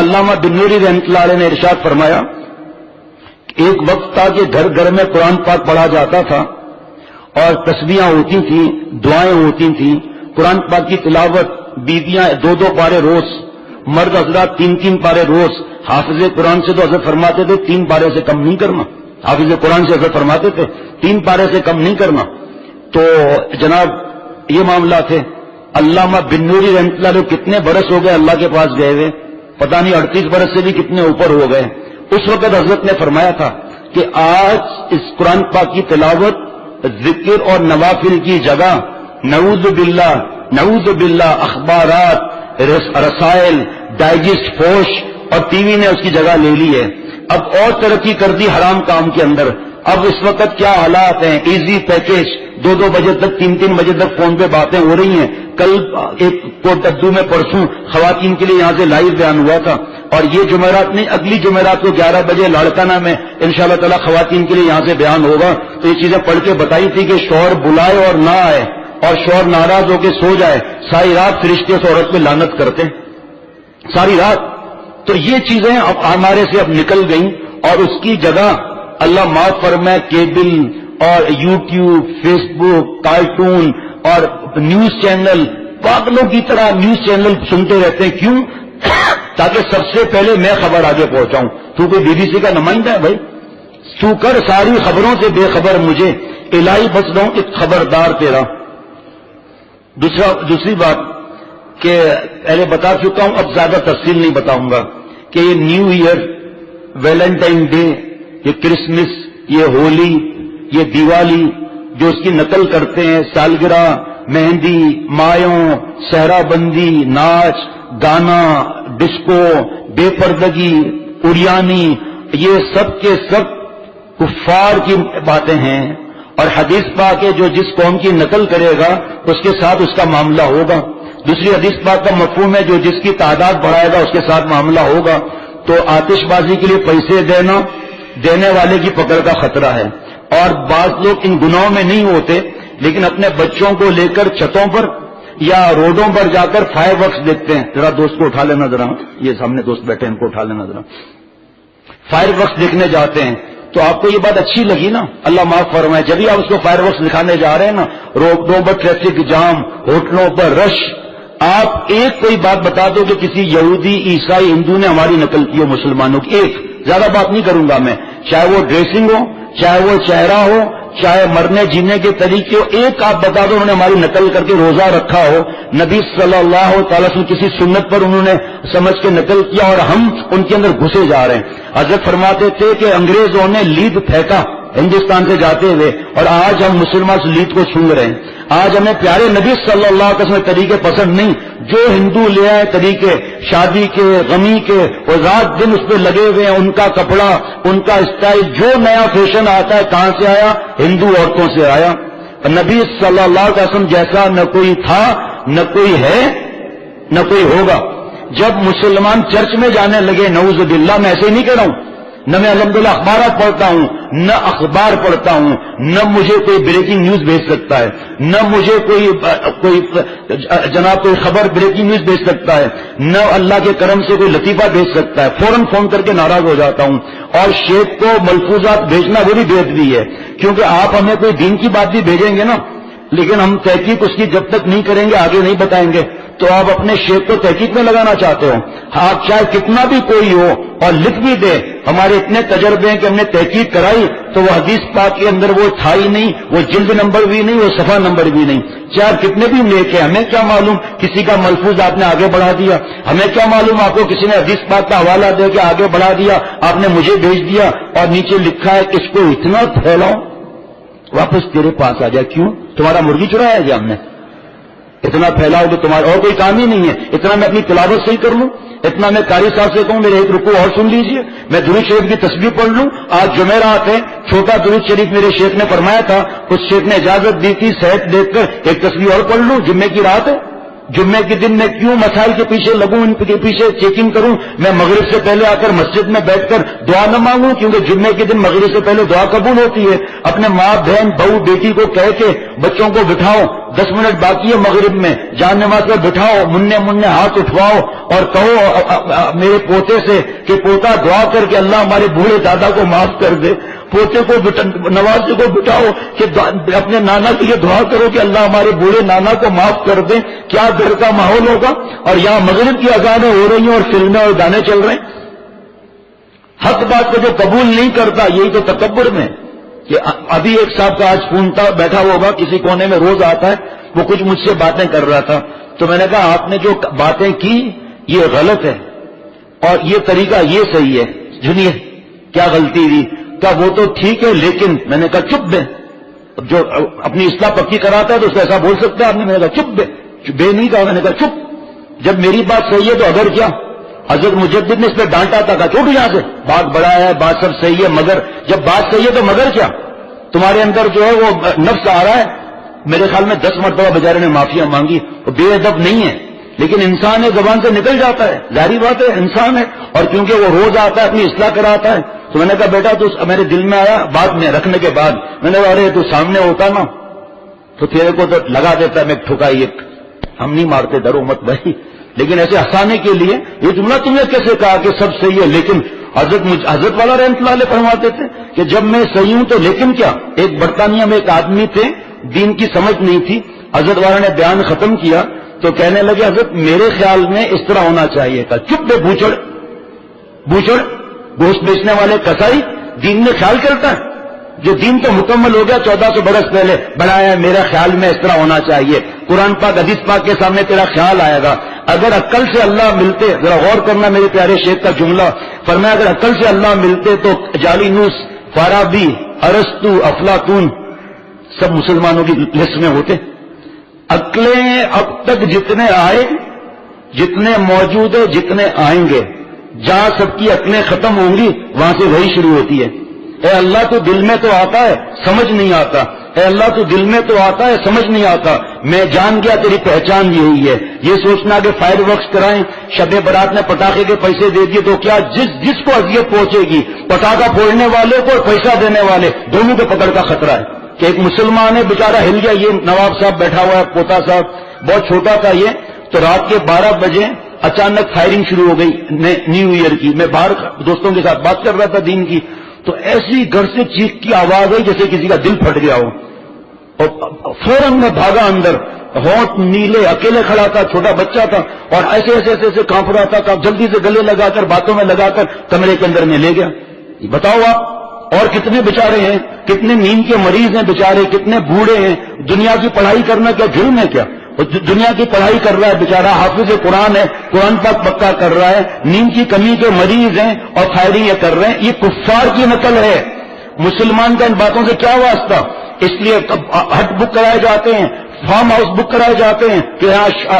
علامہ بنوری رحمۃ اللہ علیہ نے ارشاد فرمایا کہ ایک وقت تھا کہ گھر گھر میں قرآن پاک پڑھا جاتا تھا اور تسبیحاں ہوتی تھیں، دعائیں ہوتی تھیں، قرآن پاک کی تلاوت، بیویاں 2 پارے روز، مرد حضرات 3 پارے روز. حافظ قرآن سے تو حضرت فرماتے تھے 3 پارے سے کم نہیں کرنا. حافظ قرآن سے حضرت فرماتے تھے 3 پارے سے کم نہیں کرنا. تو جناب یہ معاملہ تھے. علامہ بنوری رحمۃ اللہ علیہ کتنے برس ہو گئے اللہ کے پاس گئے ہوئے، پتہ نہیں 38 برس سے بھی کتنے اوپر ہو گئے. اس وقت حضرت نے فرمایا تھا کہ آج اس قرآن پاک کی تلاوت، ذکر اور نوافل کی جگہ نعوذ باللہ اخبارات، رسائل، ڈائجسٹ، فوش اور ٹی وی نے اس کی جگہ لے لی ہے. اب اور ترقی کر دی حرام کام کے اندر. اب اس وقت کیا حالات ہیں، ایزی پیکج، 2 بجے تک 3 بجے تک فون پہ باتیں ہو رہی ہیں. کل ایک کوٹدو میں پرسوں خواتین کے لیے یہاں سے لائیو بیان ہوا تھا، اور یہ جمعرات نہیں، اگلی جمعرات کو 11 بجے لاڑکانہ میں انشاءاللہ تعالی خواتین کے لیے یہاں سے بیان ہوگا. تو یہ چیزیں پڑھ کے بتائی تھی کہ شوہر بلائے اور نہ آئے اور شوہر ناراض ہو کے سو جائے، ساری رات فرشتے اس عورت پہ لعنت کرتے ساری رات. تو یہ چیزیں اب ہمارے سے اب نکل گئیں، اور اس کی جگہ اللہ معاف فرمائے کیبل اور یوٹیوب، فیس بک، کارٹون اور نیوز چینل، پاگلوں کی طرح نیوز چینل سنتے رہتے ہیں. کیوں؟ تاکہ سب سے پہلے میں خبر آگے پہنچاؤں. تو کوئی بی بی سی کا نمائندہ ہے بھائی؟ تو کر ساری خبروں سے بے خبر مجھے، الہی بچ رہا ہوں، ایک خبردار تیرا. دوسری بات کہ پہلے بتا چکا ہوں، اب زیادہ تفصیل نہیں بتاؤں گا کہ یہ نیو ایئر، ویلنٹائن ڈے، یہ کرسمس، یہ ہولی، یہ دیوالی جو اس کی نقل کرتے ہیں، سالگرہ، مہندی، مایوں، صحرا بندی، ناچ گانا، ڈسکو، بے پردگی، اڑیانی، یہ سب کے سب کفار کی باتیں ہیں. اور حدیث پاک ہے جو جس قوم کی نقل کرے گا اس کے ساتھ اس کا معاملہ ہوگا. دوسری حدیث پاک کا مفہوم ہے جو جس کی تعداد بڑھائے گا اس کے ساتھ معاملہ ہوگا. تو آتش بازی کے لیے پیسے دینا دینے والے کی پکڑ کا خطرہ ہے. اور بعض لوگ ان گناہوں میں نہیں ہوتے لیکن اپنے بچوں کو لے کر چھتوں پر یا روڈوں پر جا کر فائر ورکس دیکھتے ہیں. ذرا دوست کو اٹھا لینا، ذرا یہ سامنے دوست بیٹھے ہیں ان کو اٹھا لینا ذرا. فائر ورکس دیکھنے جاتے ہیں تو آپ کو یہ بات اچھی لگی نا، اللہ معاف فرمائے. جب بھی آپ اس کو فائر ورکس دکھانے جا رہے ہیں نا، روڈوں پر ٹریفک جام، ہوٹلوں پر رش، آپ ایک کوئی بات بتا دو کہ کسی یہودی، عیسائی، ہندو نے ہماری نقل کی ہو مسلمانوں کی. ایک، زیادہ بات نہیں کروں گا میں، چاہے وہ ڈریسنگ ہو، چاہے وہ چہرہ ہو، چاہے مرنے جینے کے طریقے ہو، ایک آپ بتا دو انہوں نے ہماری نقل کر کے روزہ رکھا ہو، نبی صلی اللہ تعالی وسلم کسی سنت پر انہوں نے سمجھ کے نقل کیا اور ہم ان کے اندر گھسے جا رہے ہیں. حضرت فرماتے تھے کہ انگریزوں نے لید پھینکا ہندوستان سے جاتے ہوئے اور آج ہم مسلمان اس لید کو چھو رہے ہیں. آج ہمیں پیارے نبی صلی اللہ علیہ وسلم طریقے پسند نہیں، جو ہندو لے آئے طریقے شادی کے، غمی کے، اور رات دن اس پہ لگے ہوئے ہیں، ان کا کپڑا، ان کا اسٹائل، جو نیا فیشن آتا ہے کہاں سے آیا؟ ہندو عورتوں سے آیا. نبی صلی اللہ علیہ وسلم جیسا نہ کوئی تھا، نہ کوئی ہے، نہ کوئی ہوگا. جب مسلمان چرچ میں جانے لگے، نعوذ باللہ، میں ایسے ہی نہیں کہہ رہا ہوں، نہ میں الحمدللہ اخبارات پڑھتا ہوں، نہ اخبار پڑھتا ہوں، نہ مجھے کوئی بریکنگ نیوز بھیج سکتا ہے، نہ مجھے کوئی جناب کوئی خبر بریکنگ نیوز بھیج سکتا ہے، نہ اللہ کے کرم سے کوئی لطیفہ بھیج سکتا ہے. فوراً فون کر کے ناراض ہو جاتا ہوں. اور شیخ کو ملفوظات بھیجنا وہ بھی بےادبی ہے، کیونکہ آپ ہمیں کوئی دین کی بات بھی بھیجیں گے نا، لیکن ہم تحقیق اس کی جب تک نہیں کریں گے آگے نہیں بتائیں گے. تو آپ اپنے شیخ کو تحقیق میں لگانا چاہتے ہو، آپ چاہے کتنا بھی کوئی ہو اور لکھ بھی دے، ہمارے اتنے تجربے ہیں کہ ہم نے تحقیق کرائی تو وہ حدیث پاک کے اندر وہ تھا ہی نہیں، وہ جلد نمبر بھی نہیں، وہ صفحہ نمبر بھی نہیں. چاہے کتنے بھی لے کے، ہمیں کیا معلوم کسی کا ملفوظ آپ نے آگے بڑھا دیا، ہمیں کیا معلوم آپ کو کسی نے حدیث پاک کا حوالہ دے کے آگے بڑھا دیا، آپ نے مجھے بھیج دیا اور نیچے لکھا ہے کہ اس کو اتنا پھیلاؤ واپس تیرے پاس آ جائے. کیوں؟ تمہارا مرغی چرایا ہے ہم نے؟ اتنا پھیلاؤ تو تمہارا اور کوئی کام ہی نہیں ہے. اتنا میں اپنی تلاوت صحیح کر لوں، اتنا میں قاری صاحب سے کہوں میرے ایک رکوع اور سن لیجئے، میں درود شریف کی تسبیح پڑھ لوں. آج جمعرات ہے، چھوٹا درود شریف میرے شیخ نے فرمایا تھا، اس شیخ نے اجازت دی تھی، صحت دیکھ کر ایک تسبیح اور پڑھ لوں. جمعے کی رات ہے، جمعے کے دن میں کیوں مسائل کے پیچھے لگوں، ان کے پیچھے چیکنگ کروں؟ میں مغرب سے پہلے آ کر مسجد میں بیٹھ کر دعا نہ مانگوں؟ کیونکہ جمعے کے دن مغرب سے پہلے دعا قبول ہوتی ہے. اپنے ماں، بہن، بہو، بیٹی کو کہہ کے بچوں کو بٹھاؤ، 10 منٹ باقی ہے مغرب میں، جان نماز پر بٹھاؤ، مننے مننے ہاتھ اٹھواؤ اور کہو میرے پوتے سے کہ پوتا دعا کر کے اللہ ہمارے بوڑھے دادا کو معاف کر دے، پوتے کو نوازے کو بٹھاؤ کہ اپنے نانا کے لیے دعا کرو کہ اللہ ہمارے بوڑھے نانا کو معاف کر دے، کیا گھر کا ماحول ہوگا؟ اور یہاں مغرب کی اذانیں ہو رہی ہیں اور فلمیں اور گانے چل رہے ہیں۔ حق بات کو جو قبول نہیں کرتا، یہی تو تکبر میں کہ ابھی ایک صاحب کا آج فون تھا، بیٹھا ہوگا کسی کونے میں، روز آتا ہے، وہ کچھ مجھ سے باتیں کر رہا تھا، تو میں نے کہا آپ نے جو باتیں کی یہ غلط ہے اور یہ طریقہ یہ صحیح ہے۔ سنیے کیا غلطی تھی، کہا وہ تو ٹھیک ہے لیکن، میں نے کہا چپ بے، جو اپنی اصلاح پکی کراتا ہے تو اس کو ایسا بول سکتا ہے آپ نے؟ میں نے کہا چپ بے نہیں کہا، میں نے کہا چپ، جب میری بات صحیح ہے تو اگر کیا؟ حضرت مجدد نے اس پہ ڈانٹا تھا، کہا چھوٹو یہاں سے، بات بڑا ہے، بات سب صحیح ہے، مگر جب بات صحیح ہے تو مگر کیا؟ تمہارے اندر جو ہے وہ نفس آ رہا ہے۔ میرے خیال میں 10 مرتبہ بیچارے نے معافیاں مانگی، وہ بے ادب نہیں ہے لیکن انسان ہے، زبان سے نکل جاتا ہے، ظاہری بات ہے انسان ہے، اور کیونکہ وہ روز آتا ہے اپنی اصلاح کراتا ہے، تو میں نے کہا بیٹا تو میرے دل میں آیا بعد میں رکھنے کے بعد، میں نے کہا ارے تو سامنے ہوتا نا تو تیرے کو تو لگا دیتا میں ٹھکائی ایک، ہم نہیں مارتے، ڈرو مت بھائی، لیکن ایسے ہنسانے کے لیے یہ جملہ تم نے کیسے کہا کہ سب صحیح ہے لیکن؟ حضرت والا رحمۃ اللہ علیہ فرماتے تھے کہ جب میں صحیح ہوں تو لیکن کیا؟ ایک برطانیہ میں ایک آدمی تھے، دین کی سمجھ نہیں تھی، حضرت والا نے بیان ختم کیا تو کہنے لگے حضرت میرے خیال میں اس طرح ہونا چاہیے تھا۔ چپ بے بوچڑ، گوشت بیچنے والے کسائی، دین میں خیال کرتا ہے؟ جو دین تو مکمل ہو گیا 1400 برس پہلے بنایا، میرا خیال میں اس طرح ہونا چاہیے۔ قرآن پاک حدیث پاک کے سامنے تیرا خیال آئے گا۔ اگر عقل سے اللہ ملتے، ذرا غور کرنا میرے پیارے شیخ کا جملہ، فرمایا اگر عقل سے اللہ ملتے تو جالینوس، فارابی، ارسطو، افلاطون سب مسلمانوں کی لسٹ میں ہوتے۔ عقلیں اب تک جتنے آئے، جتنے موجود ہیں، جتنے آئیں گے، جہاں سب کی عقلیں ختم ہوں گی وہاں سے وہی شروع ہوتی ہے۔ اے اللہ تو دل میں تو آتا ہے سمجھ نہیں آتا، اے اللہ تو دل میں تو آتا ہے سمجھ نہیں آتا، میں جان گیا تیری پہچان یہی ہے۔ یہ سوچنا کہ فائر ورکس کرائیں، شب برات نے پٹاخے کے پیسے دے دیے تو کیا جس کو اذیت پہنچے گی، پٹاخہ پھوڑنے والے کو اور پیسہ دینے والے دونوں کے پکڑ کا خطرہ ہے۔ کہ ایک مسلمان ہے بیچارہ ہل گیا، یہ نواب صاحب بیٹھا ہوا ہے، پوتا صاحب بہت چھوٹا تھا یہ، تو رات کے 12 بجے اچانک فائرنگ شروع ہو گئی نیو ایئر کی، میں باہر دوستوں کے ساتھ بات کر رہا تھا دین کی، تو ایسی گھر سے چیخ کی آواز آئی جیسے کسی کا دل پھٹ گیا ہو، اور فوراً میں بھاگا اندر، ہونٹ نیلے، اکیلے کھڑا تھا، چھوٹا بچہ تھا اور ایسے کانپ رہا تھا، جلدی سے گلے لگا کر باتوں میں لگا کر کمرے کے اندر میں لے گیا۔ بتاؤ آپ اور کتنے بیچارے ہیں، کتنے نیند کے مریض ہیں بیچارے، کتنے بوڑھے ہیں، دنیا کی پڑھائی کرنا کیا جرم ہے کیا؟ دنیا کی پڑھائی کر رہا ہے بیچارہ، حافظ قرآن ہے، قرآن پاک پکا کر رہا ہے، نیند کی کمی کے مریض ہیں اور فائرنگ یہ کر رہے ہیں، یہ کفار کی نقل ہے۔ مسلمان کا ان باتوں سے کیا واسطہ؟ اس لیے ہٹ بک کرائے جاتے ہیں، فارم ہاؤس بک کرائے جاتے ہیں کہ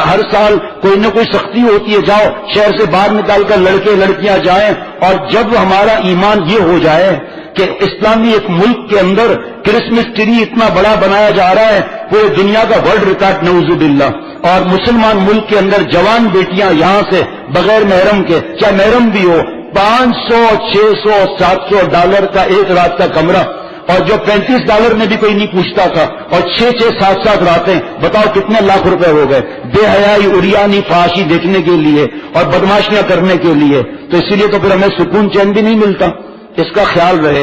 ہر سال کوئی نہ کوئی سختی ہوتی ہے، جاؤ شہر سے باہر نکال کر لڑکے لڑکیاں جائیں، اور جب ہمارا ایمان یہ ہو جائے کہ اسلامی ایک ملک کے اندر کرسمس ٹری اتنا بڑا بنایا جا رہا ہے، پورے دنیا کا ورلڈ ریکارڈ نعوذ باللہ، اور مسلمان ملک کے اندر جوان بیٹیاں یہاں سے بغیر محرم کے، چاہے محرم بھی ہو، 500 600 700 ڈالر کا ایک رات کا کمرہ، اور جو $35 میں بھی کوئی نہیں پوچھتا تھا، اور 6 7 راتیں، بتاؤ کتنے لاکھ روپے ہو گئے، بے حیائی اریانی فحاشی دیکھنے کے لیے اور بدماشیاں کرنے کے لیے۔ تو اسی لیے تو پھر ہمیں سکون چین بھی نہیں ملتا۔ اس کا خیال رہے۔